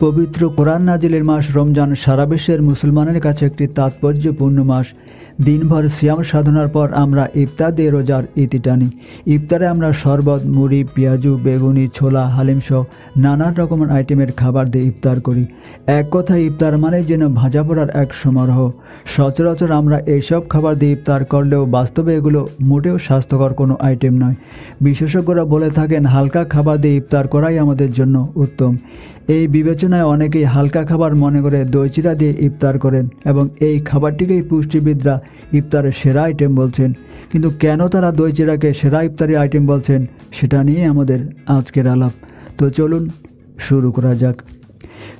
পবিত্র কোরআন নাজিলের মাস রমজান সারা বিশ্বের মুসলমানের কাছে একটি তাৎপর্যপূর্ণ মাস। দিনভর সিয়াম সাধনার পর আমরা ইফতার দিয়ে রোজার ইতি টানি। ইফতারে আমরা শরবত, মুড়ি, পেঁয়াজু, বেগুনি, ছোলা, হালিমসহ নানান রকমের আইটেমের খাবার দিয়ে ইফতার করি। এক কথায় ইফতার মানে যেন ভাজা পোড়ার এক সমারোহ। সচরাচর আমরা এইসব খাবার দিয়ে ইফতার করলেও বাস্তবে এগুলো মোটেও স্বাস্থ্যকর কোনো আইটেম নয়। বিশেষজ্ঞরা বলে থাকেন হালকা খাবার দিয়ে ইফতার করাই আমাদের জন্য উত্তম। এই বিবেচনায় অনেকেই হালকা খাবার মনে করে দই চিড়া দিয়ে ইফতার করেন এবং এই খাবারটিকেই পুষ্টিবিদরা ইফতারের সেরা আইটেম বলছেন। কিন্তু কেন তারা দই চিড়াকে সেরা ইফতারি আইটেম বলছেন সেটা নিয়ে আমাদের আজকের আলাপ। তো চলুন শুরু করা যাক।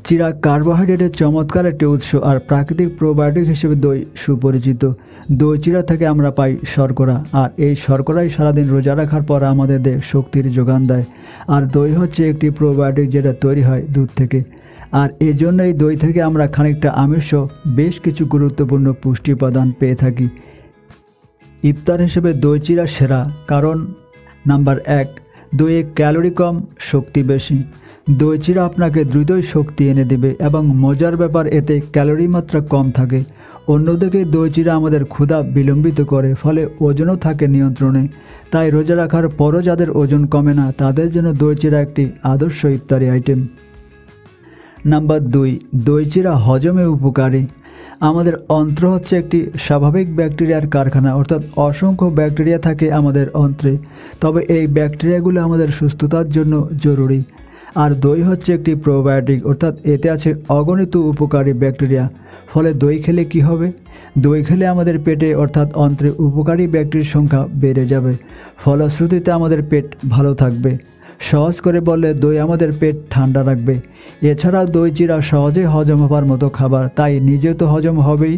চিড়া কার্বোহাইড্রেটের চমৎকার একটি উৎস আর প্রাকৃতিক প্রোবায়োটিক হিসেবে দই সুপরিচিত। দই চিড়া থেকে আমরা পাই শর্করা, আর এই শর্করাই সারাদিন রোজা রাখার পর আমাদের দেহে শক্তির যোগান দেয়। আর দই হচ্ছে একটি প্রোবায়োটিক যেটা তৈরি হয় দুধ থেকে, আর এই জন্য এই দই থেকে আমরা খানিকটা আমিষ বেশ কিছু গুরুত্বপূর্ণ পুষ্টি উপাদান পেয়ে থাকি। ইফতার হিসেবে দই চিড়া সেরা কারণ নাম্বার 1, দইয়ে ক্যালোরি কম, শক্তি বেশি। দই চিড়া আপনাকে দ্রুতই শক্তি এনে দেবে এবং মজার ব্যাপার এতে ক্যালোরি মাত্রা কম থাকে। অন্যদিকে দই চিড়া আমাদের ক্ষুধা বিলম্বিত করে, ফলে ওজনও থাকে নিয়ন্ত্রণে। তাই রোজা রাখার পরও যাদের ওজন কমে না তাদের জন্য দই চিড়া একটি আদর্শ ইফতারি আইটেম। নাম্বার 2, দই চিড়া হজমে উপকারী। আমাদের অন্ত্র হচ্ছে একটি স্বাভাবিক ব্যাকটেরিয়ার কারখানা, অর্থাৎ অসংখ্য ব্যাকটেরিয়া থাকে আমাদের অন্ত্রে। তবে এই ব্যাকটেরিয়াগুলো আমাদের সুস্থতার জন্য জরুরি। আর দই হচ্ছে একটি প্রোবায়োটিক, অর্থাৎ এতে আছে অগণিত উপকারী ব্যাকটেরিয়া। ফলে দই খেলে কি হবে? দই খেলে আমাদের পেটে অর্থাৎ অন্ত্রে উপকারী ব্যাকটেরিয়ার সংখ্যা বেড়ে যাবে। ফলশ্রুতিতে আমাদের পেট ভালো থাকবে। সহজ করে বললে দই আমাদের পেট ঠান্ডা রাখবে। এছাড়াও দই চিড়া সহজে হজম হবার মতো খাবার, তাই নিজে তো হজম হবেই,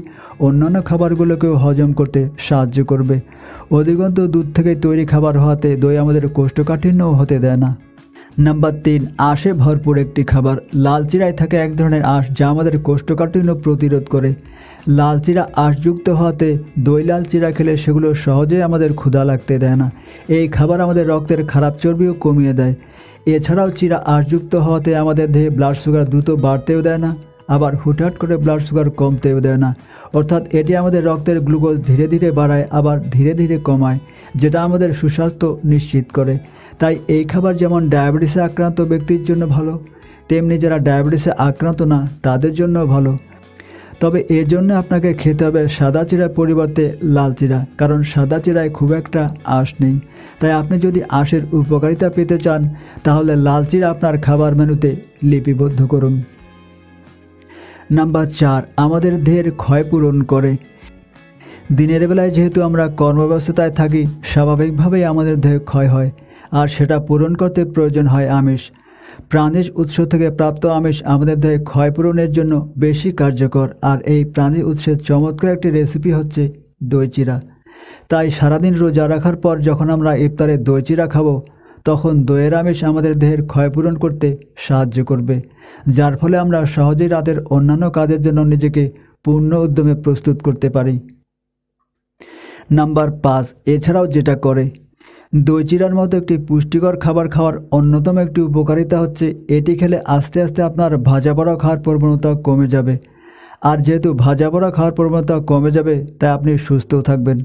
অন্যান্য খাবারগুলোকেও হজম করতে সাহায্য করবে। অধিকন্তু দুধ থেকে তৈরি খাবার হওয়াতে দই আমাদের কোষ্ঠকাঠিন্যও হতে দেয় না। নাম্বার 3, আঁশে ভরপুর একটি খাবার। লাল চিড়ায় থাকে এক ধরনের আঁশ যা আমাদের কোষ্ঠকাঠিন্য প্রতিরোধ করে। লাল চিড়া আঁশযুক্ত হওয়াতে দই লাল চিড়া খেলে সেগুলো সহজে আমাদের ক্ষুধা লাগতে দেয় না। এই খাবার আমাদের রক্তের খারাপ চর্বিও কমিয়ে দেয়। এছাড়াও চিড়া আঁশযুক্ত হওয়াতে আমাদের দেহে ব্লাড সুগার দ্রুত বাড়তেও দেয় না, আবার হুটহাট করে ব্লাড সুগার কমতেও দেয় না। অর্থাৎ এটি আমাদের রক্তের গ্লুকোজ ধীরে ধীরে বাড়ায় আবার ধীরে ধীরে কমায়, যেটা আমাদের সুস্বাস্থ্য নিশ্চিত করে। তাই এই খাবার যেমন ডায়াবেটিসে আক্রান্ত ব্যক্তির জন্য ভালো, তেমনি যারা ডায়াবেটিসে আক্রান্ত না তাদের জন্য ভালো। তবে এর জন্য আপনাকে খেতে হবে সাদা চিড়ার পরিবর্তে লাল চিড়া, কারণ সাদা চিড়ায় খুব একটা আঁশ নেই। তাই আপনি যদি আঁশের উপকারিতা পেতে চান তাহলে লাল চিড়া আপনার খাবার মেনুতে লিপিবদ্ধ করুন। নাম্বার 4, আমাদের দেহের ক্ষয় পূরণ করে। দিনের বেলায় যেহেতু আমরা কর্মব্যস্ততায় থাকি, স্বাভাবিকভাবেই আমাদের দেহে ক্ষয় হয়, আর সেটা পূরণ করতে প্রয়োজন হয় আমিষ। প্রাণীজ উৎস থেকে প্রাপ্ত আমিষ আমাদের দেহে ক্ষয় পূরণের জন্য বেশি কার্যকর, আর এই প্রাণী উৎসের চমৎকার একটি রেসিপি হচ্ছে দই চিড়া। তাই সারাদিন রোজা রাখার পর যখন আমরা ইফতারে দই চিড়া খাবো তখন দইয়ের আমিষ আমাদের দেহের ক্ষয় পূরণ করতে সাহায্য করবে, যার ফলে আমরা সহজেই রাতের অন্যান্য কাজের জন্য নিজেকে পূর্ণ উদ্যমে প্রস্তুত করতে পারি। নাম্বার 5, এছাড়াও যেটা করে দই চিড়ার মতো একটি পুষ্টিকর খাবার খাওয়ার অন্যতম একটি উপকারিতা হচ্ছে এটি খেলে আস্তে আস্তে আপনার ভাজা পোড়া খাওয়ার প্রবণতা কমে যাবে। আর যেহেতু ভাজা পোড়া খাওয়ার প্রবণতা কমে যাবে তাই আপনি সুস্থও থাকবেন।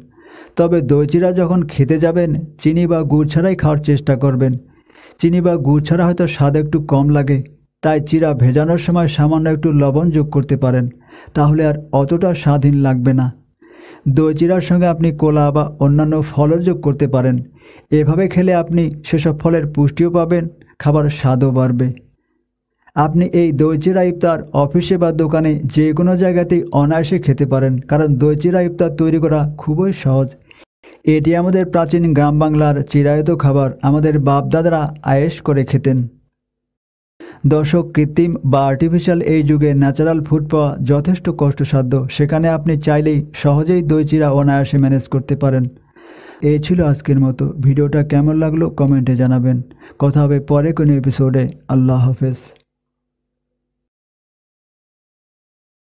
তবে দই চিড়া যখন খেতে যাবেন চিনি বা গুড় ছাড়াই খাওয়ার চেষ্টা করবেন। চিনি বা গুড় ছাড়া হয়তো স্বাদ একটু কম লাগে, তাই চিড়া ভেজানোর সময় সামান্য একটু লবণ যোগ করতে পারেন, তাহলে আর অতটা স্বাদহীন লাগবে না। দই চিড়ার সঙ্গে আপনি কলা বা অন্যান্য ফলও যোগ করতে পারেন। এভাবে খেলে আপনি সেসব ফলের পুষ্টিও পাবেন, খাবার স্বাদও বাড়বে। আপনি এই দই চিড়া ইফতার অফিসে বা দোকানে যে কোনো জায়গাতেই অনায়াসে খেতে পারেন, কারণ দই চিড়া ইফতার তৈরি করা খুবই সহজ। এটি আমাদের প্রাচীন গ্রাম বাংলার চিরায়ত খাবার, আমাদের বাপদাদারা আয়েশ করে খেতেন। দর্শক, কৃত্রিম বা আর্টিফিশিয়াল এই যুগে ন্যাচারাল ফুড পাওয়া যথেষ্ট কষ্টসাধ্য, সেখানে আপনি চাইলেই সহজেই দই চিড়া অনায়াসে ম্যানেজ করতে পারেন। এই ছিল আজকের মতো। ভিডিওটা কেমন লাগলো কমেন্টে জানাবেন। কথা হবে পরে কোনো এপিসোডে। আল্লাহ হাফেজ।